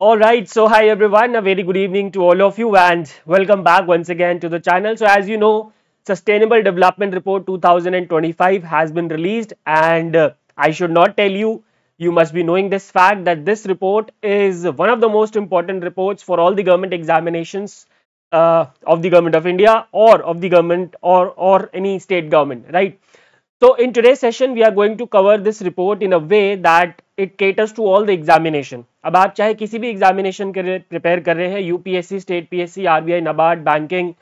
All right, so hi everyone, a very good evening to all of you, and welcome back once again to the channel. So, as you know, Sustainable Development Report 2025 has been released, and I should not tell you, you must be knowing this fact that this report is one of the most important reports for all the government examinations of the government of India or of the government or any state government, right? So in today's session, we are going to cover this report in a way that it caters to all the examination. अब आप चाहे किसी भी examination के लिए prepare कर रहे हैं, UPSC, state PSC, RBI, NABARD, banking,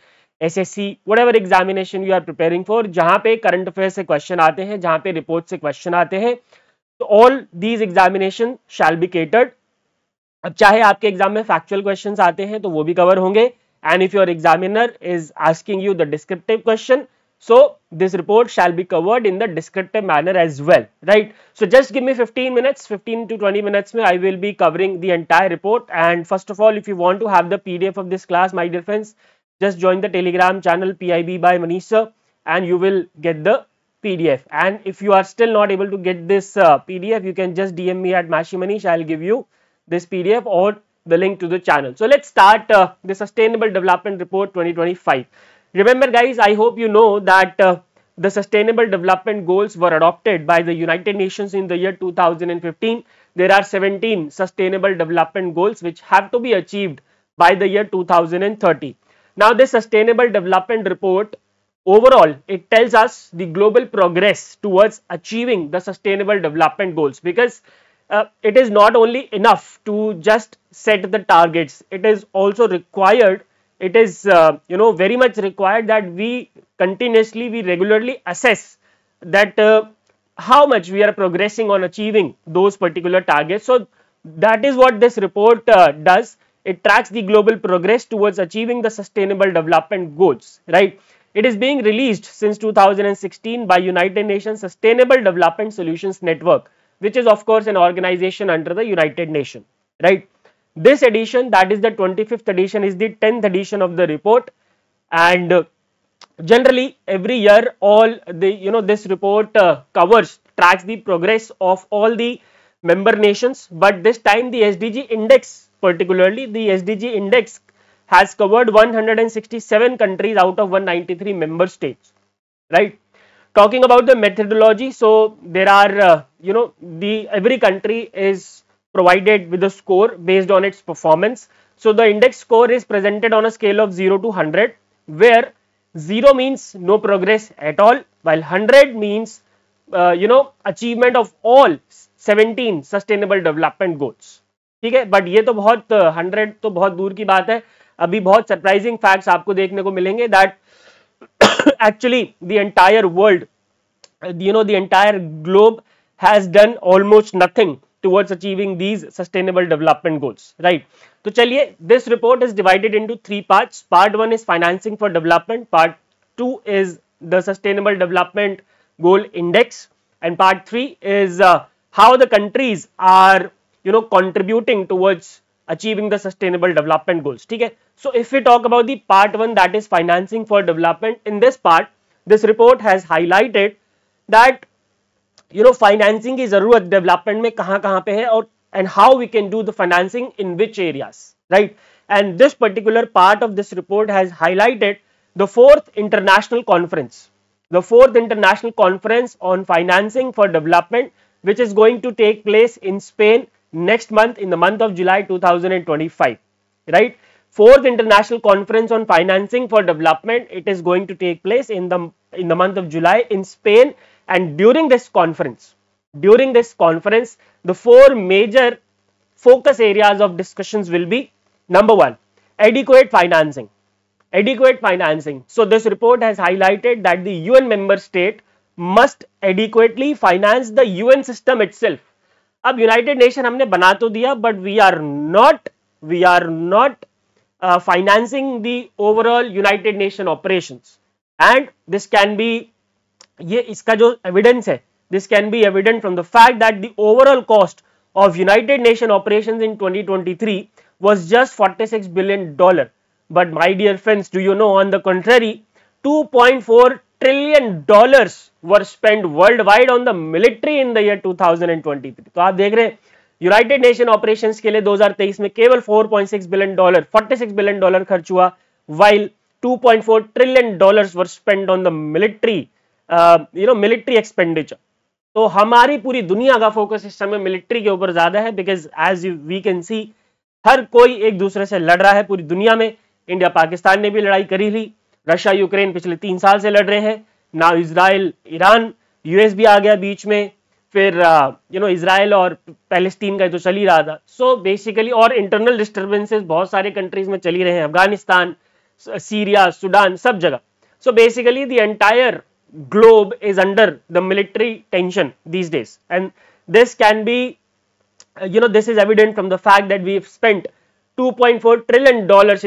SSC, whatever examination you are preparing for, जहां पे करंट अफेयर से क्वेश्चन आते हैं, जहां पे रिपोर्ट से क्वेश्चन आते हैं, तो all these examination shall be catered. अब चाहे आपके एग्जाम में फैक्चुअल क्वेश्चंस आते हैं तो वो भी कवर होंगे. And if your examiner is asking you the descriptive question, so this report shall be covered in the descriptive manner as well, right? So just give me 15 minutes, 15 to 20 minutes mein I will be covering the entire report. And first of all, if you want to have the PDF of this class, my dear friends, just join the Telegram channel PIB by Manish sir and you will get the PDF. And if you are still not able to get this PDF, you can just DM me at Mashi Manish. I'll give you this PDF or the link to the channel. So let's start the Sustainable Development Report 2025. Remember guys, I hope you know that the Sustainable Development Goals were adopted by the United Nations in the year 2015. There are 17 Sustainable Development Goals which have to be achieved by the year 2030. Now this Sustainable Development Report, overall, it tells us the global progress towards achieving the Sustainable Development Goals, because it is not only enough to just set the targets, it is also required, it is very much required that we continuously, we regularly assess that how much we are progressing on achieving those particular targets. So that is what this report does. It tracks the global progress towards achieving the Sustainable Development Goals, right? It is being released since 2016 by United Nations Sustainable Development Solutions Network, which is of course an organization under the United Nations, right? This edition, that is the 25th edition, is the 10th edition of the report. And generally every year all the this report tracks the progress of all the member nations, but this time the SDG index, particularly the SDG index, has covered 167 countries out of 193 member states, right? Talking about the methodology, so there are every country is provided with a score based on its performance. So the index score is presented on a scale of 0 to 100, where 0 means no progress at all, while 100 means achievement of all 17 sustainable development goals. ठीक है, but ये तो बहुत 100 तो बहुत दूर की बात है. अभी बहुत सरप्राइजिंग फैक्ट्स आपको देखने को मिलेंगे that actually the entire world, the entire globe has done almost nothing towards achieving these sustainable development goals, right? So chaliye, this report is divided into three parts. Part 1 is financing for development, part 2 is the sustainable development goal index, and part 3 is how the countries are contributing towards achieving the sustainable development goals. Okay? So if we talk about the part 1, that is financing for development, in this part this report has highlighted that financing की जरूरत development में कहां कहां पे है, और and how we can do the financing in which areas, right? And this particular part of this report has highlighted the fourth international conference on financing for development, which is going to take place in Spain next month, in the month of July 2025, right? Fourth international conference on financing for development, it is going to take place in the month of July in Spain. And during this conference, the four major focus areas of discussions will be: number 1, adequate financing. So this report has highlighted that the UN member state must adequately finance the UN system itself. अब United Nation हमने बना तो दिया, but we are not financing the overall United Nation operations. And this can be, ये इसका जो evidence है, this can be evident from the fact that the overall cost of United Nation operations in 2023 was just $46 billion. But my dear friends, do you know, on the contrary, $2.4 trillion were spent worldwide on the military in the year 2023. तो आप देख रहे हैं United nation operations के लिए 2023 में केवल $4.6 billion, $46 billion खर्च हुआ, while $2.4 trillion were spend on the military military expenditure. तो हमारी पूरी दुनिया का फोकस इस समय मिलिट्री के ऊपर ज्यादा है, because as we can see हर कोई एक दूसरे से लड़ रहा है पूरी दुनिया में। इंडिया पाकिस्तान ने भी लड़ाई करी ली, रशिया यूक्रेन पिछले 3 साल से लड़ रहे हैं, ना इजराइल ईरान यूएस भी आ गया बीच में, फिर इजराइल और पैलेस्टीन का तो चल ही रहा था। सो बेसिकली और इंटरनल डिस्टर्बेंसेस बहुत सारे कंट्रीज में चली रहे हैं, अफगानिस्तान, सीरिया, सुडान, सब जगह। So basically the entire globe is under the military tension these days, and this can be this is evident from the fact that we've spent $2.4 trillion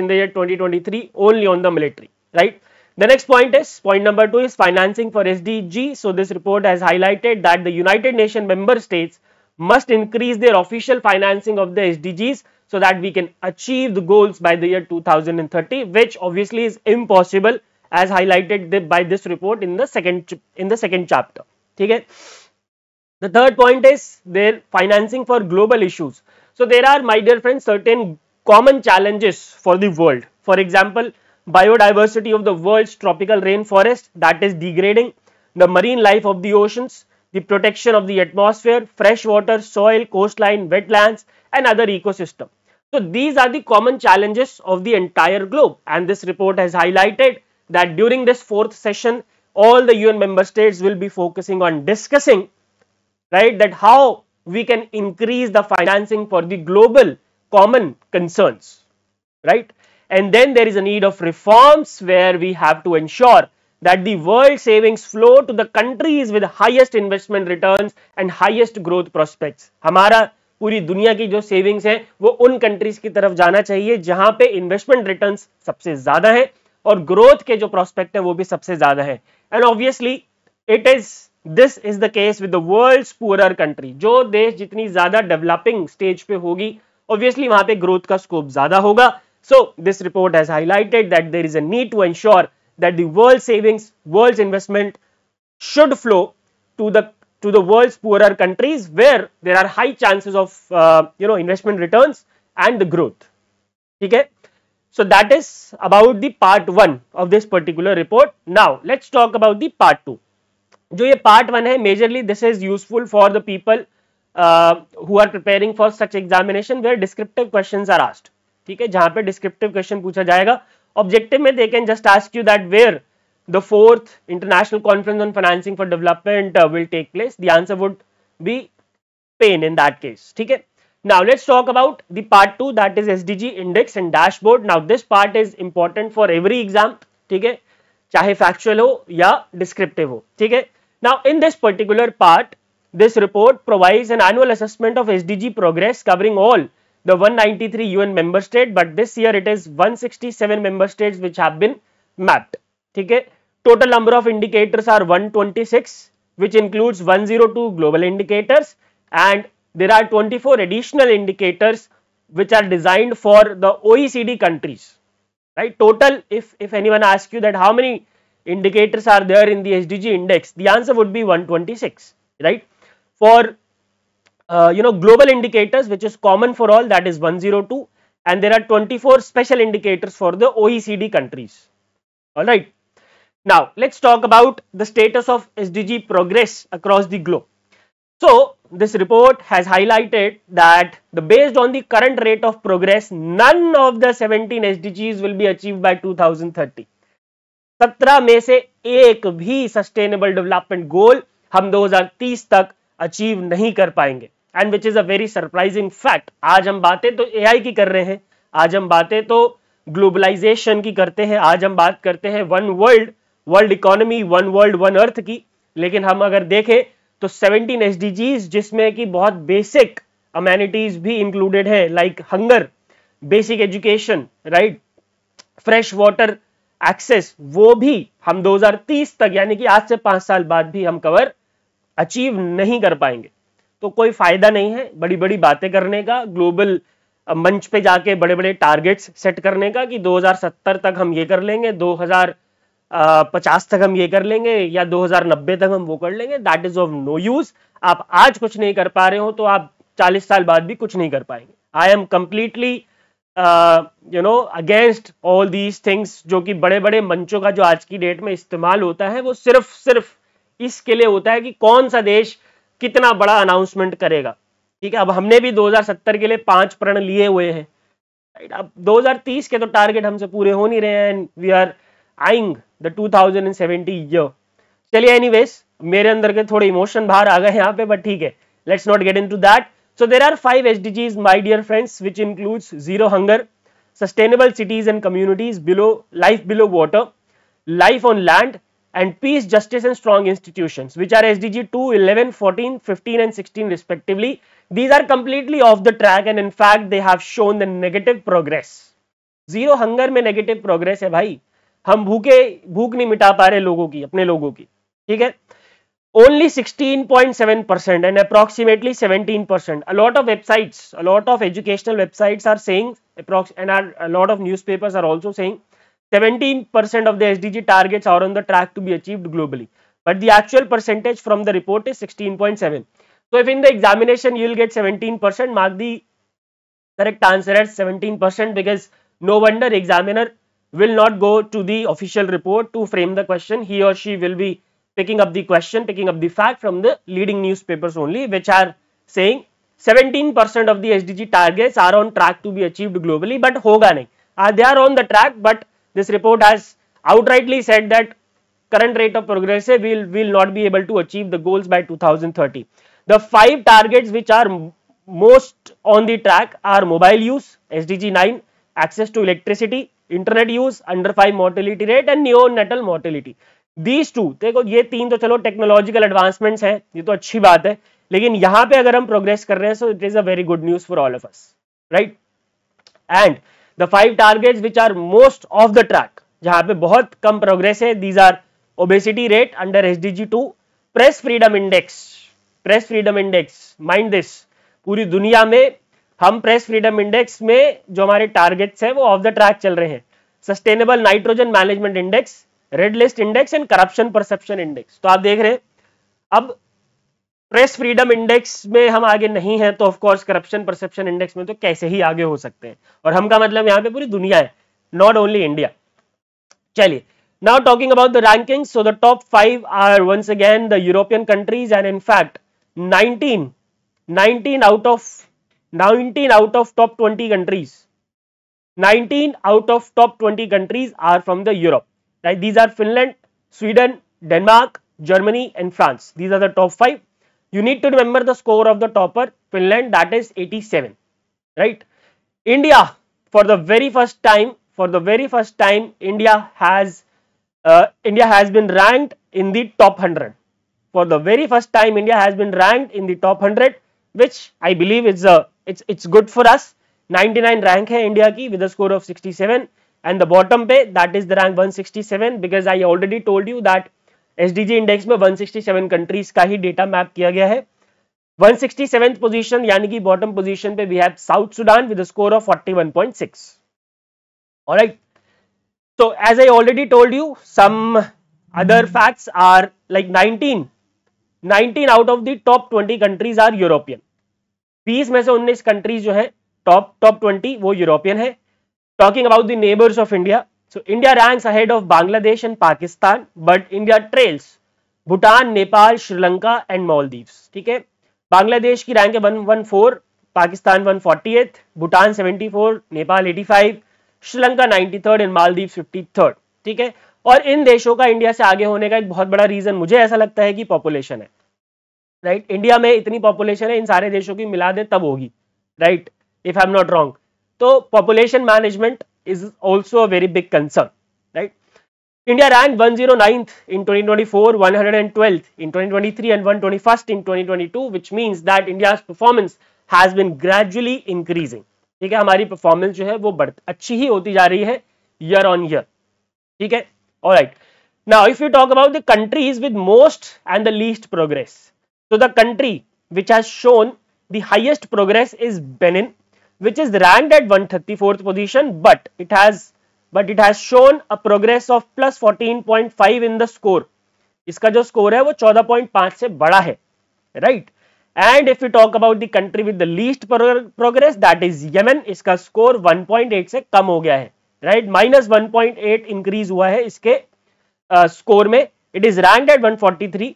in the year 2023 only on the military, right? The next point is, point number 2 is financing for SDG. So this report has highlighted that the United Nations member states must increase their official financing of the SDGs so that we can achieve the goals by the year 2030, which obviously is impossible as highlighted by this report in the second chapter. ठीक है? The third point is their financing for global issues. So there are, my dear friends, certain common challenges for the world. For example, biodiversity of the world's tropical rainforest that is degrading, the marine life of the oceans, the protection of the atmosphere, fresh water, soil, coastline, wetlands, and other ecosystem. So these are the common challenges of the entire globe, and this report has highlighted that during this 4th session, all the UN member states will be focusing on discussing, right, that how we can increase the financing for the global common concerns, right? And then there is a need of reforms where we have to ensure that the world savings flow to the countries with highest investment returns and highest growth prospects. हमारा पूरी दुनिया की जो savings है वो उन countries की तरफ जाना चाहिए जहां पे इन्वेस्टमेंट रिटर्न्स सबसे ज्यादा है और ग्रोथ के जो प्रोस्पेक्ट है वो भी सबसे ज्यादा है। And obviously this is the case with the world's poorer country. जो देश जितनी ज्यादा डेवलपिंग स्टेज पे होगी, ऑब्वियसली वहां पे ग्रोथ का स्कोप ज्यादा होगा। So this report has highlighted that there is a need to ensure that the world savings, world investment should flow to the world's poorer countries where there are high chances of investment returns and the growth. ठीक है? So that is about the part 1 of this particular report. Now let's talk about the part 2. जो ये part 1 है, majorly this is useful for the people who are preparing for such examination where descriptive questions are asked. ठीक है? जहां पे descriptive question पूछा जाएगा, objective में they can just ask you that where the 4th international conference on financing for development will take place. The answer would be Spain in that case. ठीक है? Now let's talk about the part 2, that is SDG index and dashboard. Now this part is important for every exam. ठीक है? चाहे factual हो या descriptive हो. ठीक है? Now in this particular part, this report provides an annual assessment of SDG progress covering all the 193 UN member states, but this year it is 167 member states which have been mapped. ठीक है? Total number of indicators are 126, which includes 102 global indicators, and there are 24 additional indicators which are designed for the OECD countries, right? Total, if anyone asks you that how many indicators are there in the SDG index, the answer would be 126, right? For global indicators, which is common for all, that is 102, and there are 24 special indicators for the OECD countries. All right. Now let's talk about the status of SDG progress across the globe. So this report has highlighted that based on the current rate of progress, none of the 17 SDGs will be achieved by 2030. 17 में से एक भी sustainable development goal हम 2030 तक achieve नहीं कर पाएंगे, and which is a very surprising fact. आज हम बातें तो एआई की कर रहे हैं, आज हम बातें तो ग्लोबलाइजेशन की करते हैं, आज हम बात करते हैं one world economy, one world one earth की, लेकिन हम अगर देखें तो 17 SDGs जिसमें कि बहुत बेसिक अमेनिटीज भी इंक्लूडेड है, like hunger, basic education, right, fresh water access, वो भी हम 2030 तक यानी कि आज से 5 साल बाद भी हम कवर अचीव नहीं कर पाएंगे। तो कोई फायदा नहीं है बड़ी बड़ी बातें करने का, ग्लोबल मंच पे जाके बड़े बड़े टारगेट्स सेट करने का कि 2070 तक हम ये कर लेंगे, 2050 तक हम ये कर लेंगे, या 2090 तक हम वो कर लेंगे। That is of no use. आप आज कुछ नहीं कर पा रहे हो तो आप 40 साल बाद भी कुछ नहीं कर पाएंगे। I am completely against all these things, जो कि बड़े बड़े मंचों का जो आज की डेट में इस्तेमाल होता है वो सिर्फ इसके लिए होता है कि कौन सा देश कितना बड़ा अनाउंसमेंट करेगा। ठीक है, अब हमने भी 2070 के लिए 5 प्रण लिए हुए हैं, राइट। अब 2030 के तो टारगेट हमसे पूरे हो नहीं रहे हैं and we are eyeing the 2070 year. चलिए एनीवेज, मेरे अंदर के थोड़े इमोशन बाहर आ गए यहाँ पे, बट ठीक है, let's not get into that. So there are 5 SDGs, my dear friends, which includes zero hunger, sustainable cities and communities, life below water, life on land, and peace, justice and strong institutions, which are SDG 2, 11, 14, 15 and 16 respectively. These are completely off the track and in fact they have shown the negative progress. Zero hunger में negative progress है भाई, हम भूख नहीं मिटा पा रहे लोगों की, अपने लोगों की, ठीक है। Only 16.7% and approximately 17%. A lot of websites, a lot of educational websites are saying, and a lot of newspapers are also saying 17% of the SDG targets are on the track to be achieved globally. But the actual percentage from the report is 16.7. So if in the examination you will get 17%, mark the correct answer as 17%, because no wonder examiner will not go to the official report to frame the question. He or she will be picking up the question, picking up the fact from the leading newspapers only, which are saying 17% of the SDG targets are on track to be achieved globally, but hoga nahi. They are on the track, but this report has outrightly said that current rate of progress will not be able to achieve the goals by 2030. The 5 targets which are most on the track are mobile use, SDG 9, access to electricity, internet use, under 5 mortality rate and neonatal mortality. These two, देखो ये 3 तो चलो technological advancements हैं, ये तो अच्छी बात है, लेकिन यहाँ पे अगर हम प्रोग्रेस कर रहे हैं so it is a very good news for all of us, right. And the 5 targets which are most of the track, जहां पे बहुत कम प्रोग्रेस है, these are obesity rate under SDG 2, press freedom index, mind this, पूरी दुनिया में हम press freedom index में जो हमारे टारगेट्स हैं वो ऑफ द ट्रैक चल रहे हैं। Sustainable nitrogen management index, red list index and corruption perception index. तो आप देख रहे हैं अब प्रेस फ्रीडम इंडेक्स में हम आगे नहीं है, तो of course corruption perception index में तो कैसे ही आगे हो सकते हैं, और हम का मतलब यहाँ पे पूरी दुनिया है, नॉट ओनली इंडिया। चलिए, now talking about the ranking, so the top 5 are once again the European countries and in fact 19 out of top 20 countries, 19 out of top 20 countries are from the Europe, right? These are Finland, Sweden, Denmark, Germany and France. These are the top 5. You need to remember the score of the topper, Finland, that is 87, right? India, for the very first time, India has been ranked in the top 100. For the very first time, India has been ranked in the top 100, which I believe is it's good for us. 99 rank है India की with a score of 67, and the bottom पे that is the rank 167, because I already told you that SDG index में 167 countries का ही data map किया गया है। 167th position यानी कि bottom position पे we have South Sudan with a score of 41.6. Alright, so as I already told you, some other facts are like 19 out of the top 20 countries are European. 20 में से 19 countries जो है top 20 वो European है। Talking about the neighbours of India, so India ranks ahead of Bangladesh and Pakistan, but India trails Bhutan, Nepal, Sri Lanka and Maldives. ठीक है, बांग्लादेश की rank है 114, Pakistan 148, Bhutan 74, Nepal 85, Sri Lanka 93rd and Maldives 53rd। ठीक है, और इन देशों का इंडिया से आगे होने का एक बहुत बड़ा रीजन मुझे ऐसा लगता है कि पॉपुलेशन है, राइट। इंडिया में इतनी पॉपुलेशन है, इन सारे देशों की मिला दे तब होगी, right, if I am not wrong. तो population management is also a very big concern, right. India ranked 109th in 2024, 112th in 2023 and 121st in 2022, which means that India's performance has been gradually increasing. ठीक है, हमारी performance जो है वो अच्छी ही होती जा रही है ईयर ऑन ईयर। ठीक है, alright. Now if you talk about the countries with most and the least progress, so the country which has shown the highest progress is Benin, which is ranked at 134th position, but it has shown a progress of plus 14.5 in the score. इसका जो score है वो 14.5 से बड़ा है, right. And if you talk about the country with the least progress that is Yemen, इसका score 1.8 से कम हो गया है, राइट, -1.8 इंक्रीज हुआ है इसके स्कोर में. इट इज रैंक्ड एट 143,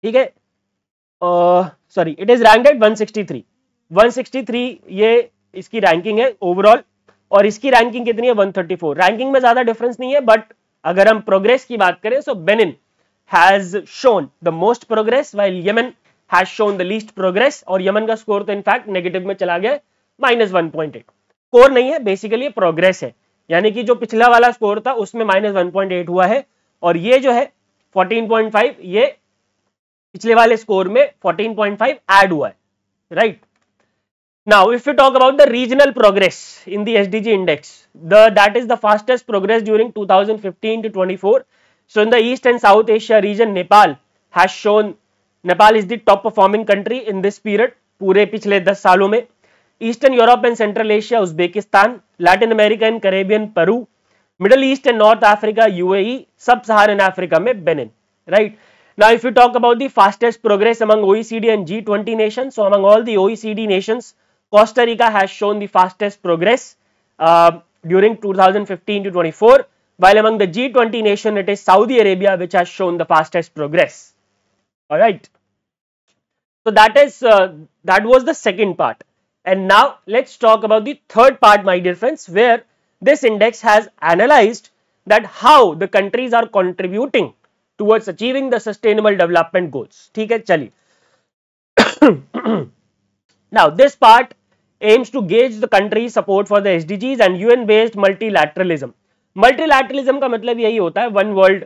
ठीक है, sorry it is ranked at 163 ये इसकी रैंकिंग है ओवरऑल, और इसकी रैंकिंग कितनी है 134. रैंकिंग में ज्यादा डिफरेंस नहीं है, बट अगर हम प्रोग्रेस की बात करें so Benin has shown the most progress while Yemen has shown the least progress, और यमन का स्कोर तो इनफैक्ट नेगेटिव में चला गया, -1.8. स्कोर नहीं है, बेसिकली प्रोग्रेस है, यानी कि जो पिछला वाला स्कोर था उसमें -1.8 हुआ है, और ये जो है 14.5 ये पिछले वाले स्कोर में 14.5 ऐड हुआ है, right. Now, if we talk about the regional progress in the SDG index, that is the fastest progress during 2015 to 24. So, in the East and South Asia region, Nepal has shown, Nepal is the top performing country in this period, पूरे पिछले 10 सालों में. Eastern Europe and Central Asia, Uzbekistan, Latin America and Caribbean, Peru, Middle East and North Africa, UAE, Sub-Saharan Africa में Benin, right. Now, if you talk about the fastest progress among OECD and G20 nations, so among all the OECD nations, Costa Rica has shown the fastest progress during 2015 to 24, while among the G20 nation it is Saudi Arabia which has shown the fastest progress. All right. So that was the second part, and now let's talk about the third part, my dear friends, where this index has analyzed that how the countries are contributing towards achieving the sustainable development goals. ठीक है, चलिए. Now, this part aims to gauge the country's support for the SDGs and UN-based multilateralism. Multilateralism का मतलब यही होता है one world,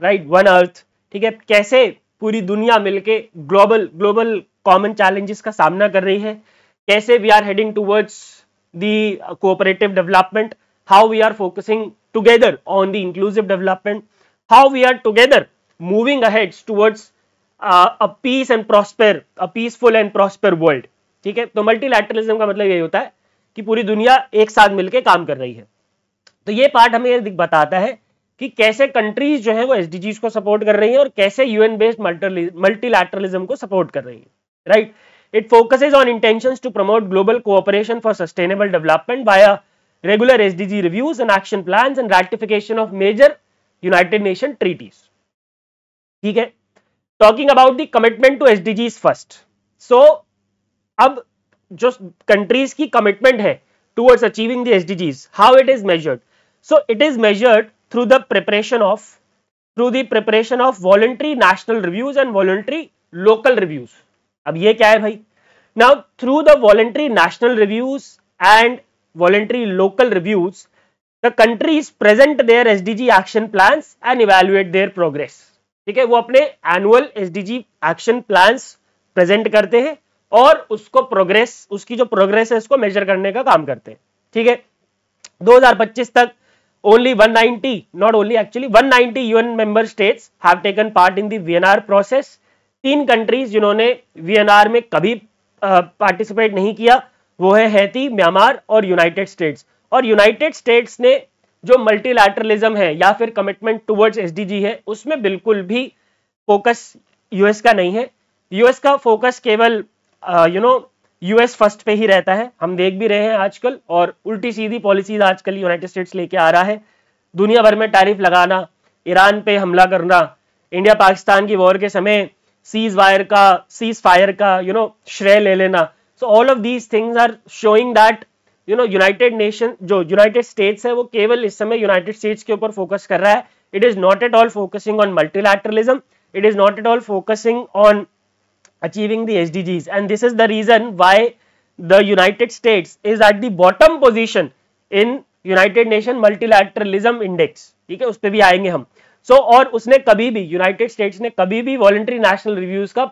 right, one earth, ठीक है, कैसे पूरी दुनिया मिलके ग्लोबल कॉमन चैलेंजेस का सामना कर रही है, कैसे we are heading towards the cooperative development, how we are focusing together on the inclusive development, how we are together moving ahead towards a peaceful and prosper world. ठीक है, तो multilateralism का मतलब यही होता है कि पूरी दुनिया एक साथ मिलकर काम कर रही है. तो ये पार्ट हमें ये बताता है कि कैसे कंट्रीज जो है वो एसडीजीज को सपोर्ट कर रही है और कैसे यूएन बेस्ड मल्टीलैटरलिज्म को सपोर्ट कर रही है, right. It focuses on intentions to promote global cooperation for sustainable development via regular SDG reviews and action plans and ratification of major United Nation treaties. ठीक है, talking about the commitment to SDGs first. So अब जो countries की commitment है towards achieving the SDGs, how it is measured. So it is measured through the preparation of voluntary national reviews and voluntary local reviews. अब ये क्या है भाई. Now through the voluntary national reviews and voluntary local reviews the countries present their SDG action plans and evaluate their progress. ठीक है, वो अपने annual SDG action plans present करते हैं और उसको उसकी जो प्रोग्रेस है उसको मेजर करने का काम करते हैं. ठीक है, 2025 तक only 190 UN member states have taken part in the VNR process. 3 countries जिन्होंने VNR में कभी पार्टिसिपेट नहीं किया वो है हैती, म्यांमार और यूनाइटेड स्टेट्स. और यूनाइटेड स्टेट्स ने जो मल्टीलैटरलिज्म है या फिर कमिटमेंट टुवर्ड्स एसडीजी है उसमें बिल्कुल भी फोकस यूएस का नहीं है. यूएस का फोकस केवल यूएस फर्स्ट पे ही रहता है, हम देख भी रहे हैं आजकल, और उल्टी सीधी पॉलिसीज आजकल यूनाइटेड स्टेट्स लेके आ रहा है. दुनिया भर में टैरिफ लगाना, ईरान पे हमला करना, इंडिया पाकिस्तान की वॉर के समय सीज फायर का श्रेय ले लेना. So all of these things are showing that United States है वो केवल इस समय यूनाइटेड स्टेट्स के ऊपर फोकस कर रहा है. It is not at all focusing on multilateralism, it is not at all focusing on achieving the SDGs, and this is the reason why the United States is at the bottom position in United Nation Multilateralism Index. ठीक है, उस पे भी आएंगे हम. और उसने कभी भी, यूनाइटेड स्टेट्स ने कभी भी वॉलंटरी नेशनल रिव्यूज का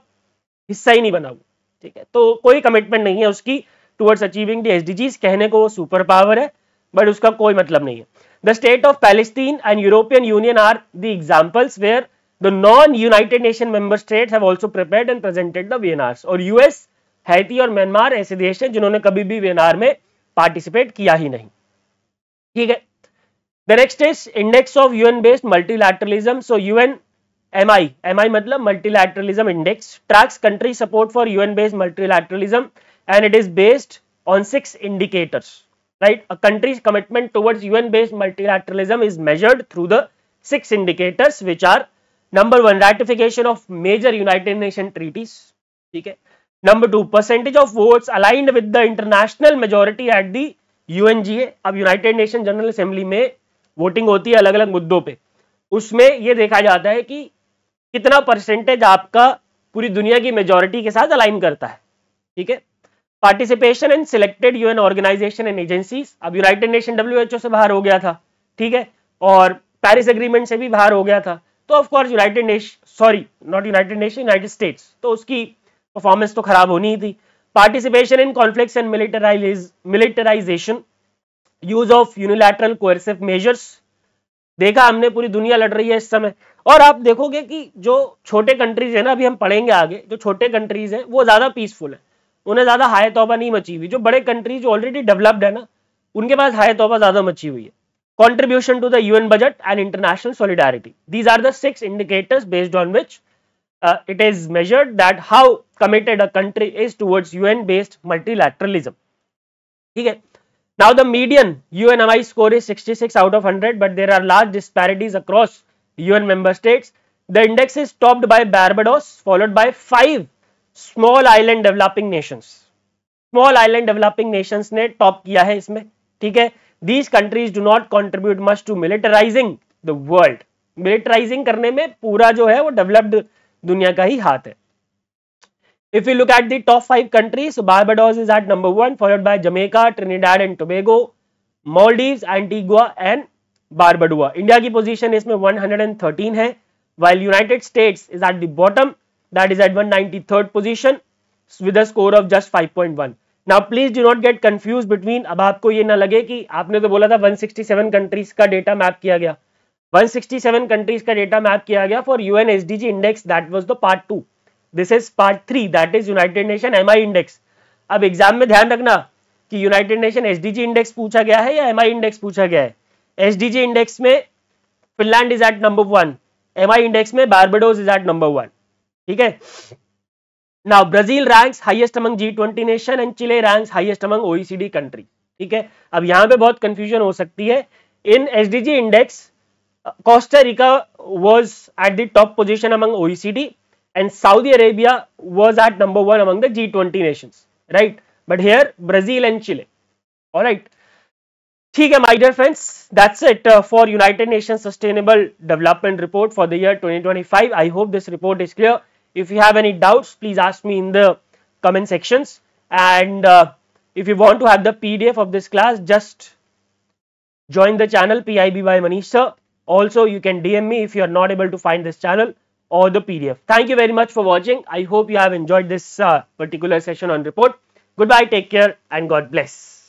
हिस्सा ही नहीं बना हुआ. ठीक है, तो कोई कमिटमेंट नहीं है उसकी टुवर्ड्स अचीविंग द एसडीजीज. कहने को वो सुपर पावर है बट उसका कोई मतलब नहीं है. The state of Palestine and European Union are the examples where the non-United Nation member states have also prepared and presented the VNRs. और यूएस, हैती और म्यांमार ऐसे देश हैं जिन्होंने कभी भी VNR में पार्टिसिपेट किया ही नहीं. ठीक है, the next is index of UN based multilateralism. So UN MI मतलब multilateralism index tracks country support for UN based multilateralism and it is based on 6 indicators, right? A country's commitment towards UN based multilateralism is measured through the 6 indicators which are number 1 ratification of major United Nations treaties, ठीक है. Number 2 percentage of votes aligned with the international majority at the UNGA. अब United nation general assembly में voting होती है अलग अलग मुद्दों पे, उसमें ये देखा जाता है कि कितना परसेंटेज आपका पूरी दुनिया की मेजॉरिटी के साथ अलाइन करता है, ठीक है. Participation in selected UN organisation and agencies. अब यूनाइटेड नेशन WHO से बाहर हो गया था, ठीक है, और पेरिस एग्रीमेंट से भी बाहर हो गया था, तो ऑफ कोर्स यूनाइटेड स्टेट्स, तो उसकी परफॉर्मेंस तो खराब होनी ही थी. Participation in conflicts and militarisation, use of unilateral coercive measures. देखा हमने पूरी दुनिया लड़ रही है इस समय, और आप देखोगे कि जो छोटे कंट्रीज है ना, अभी हम पढ़ेंगे आगे, जो छोटे कंट्रीज हैं वो ज्यादा पीसफुल है, उन्हें ज्यादा हाय तौबा नहीं मची हुई. जो बड़े कंट्रीज जो ऑलरेडी डेवलप्ड है ना, उनके पास हाय तौबा ज्यादा मची हुई है. Contribution to the UN budget and international solidarity. These are the 6 indicators based on which it is measured that how committed a country is towards UN based multilateralism. ठीक है. Now the median UNMI score is 66 out of 100, but there are large disparities across UN member states. The index is topped by Barbados, followed by 5 small island developing nations. Small island developing nations ने top किया है इसमें, ठीक है. These countries do not contribute much to militarizing the world. Militarizing करने में पूरा जो है वो डेवलप्ड दुनिया का ही हाथ है. If we look at the top 5 countries, Barbados is at number 1, followed by Jamaica, Trinidad and Tobago, Maldives, Antigua and Barbadoa. India की पोजीशन इसमें 113 है, while United States is at the bottom, that is at 193rd position with a score of just 5.1. Now please do not get confused between, अब आपको ये ना लगे कि आपने तो बोला था 167 कंट्रीज का डेटा मैप किया गया, 167 कंट्रीज का डेटा मैप किया गया for UN SDG index, that was the part 2. This is part 3, that is United nation MI index. अब एग्जाम में ध्यान रखना कि यूनाइटेड नेशन SDG इंडेक्स पूछा गया है या MI इंडेक्स पूछा गया है. SDG इंडेक्स में Finland is at number 1, MI index में बारबाडोस इज एट नंबर 1, ठीक है. Now Brazil ranks highest among G20 nation and Chile ranks highest among OECD country. ठीक है. अब यहाँ पे बहुत कंफ्यूजन हो सकती है. In SDG index, Costa Rica was at the top position among OECD and Saudi Arabia was at number 1 among the G20 nations, right? But here Brazil and Chile. All right. ठीक है, my dear friends, that's it for United Nations Sustainable Development Report for the year 2025. I hope this report is clear. If you have any doubts, please ask me in the comment sections, and if you want to have the PDF of this class, just join the channel PIB by Manish sir. Also you can DM me if you are not able to find this channel or the PDF. Thank you very much for watching. I hope you have enjoyed this particular session on report. Goodbye, take care and God bless.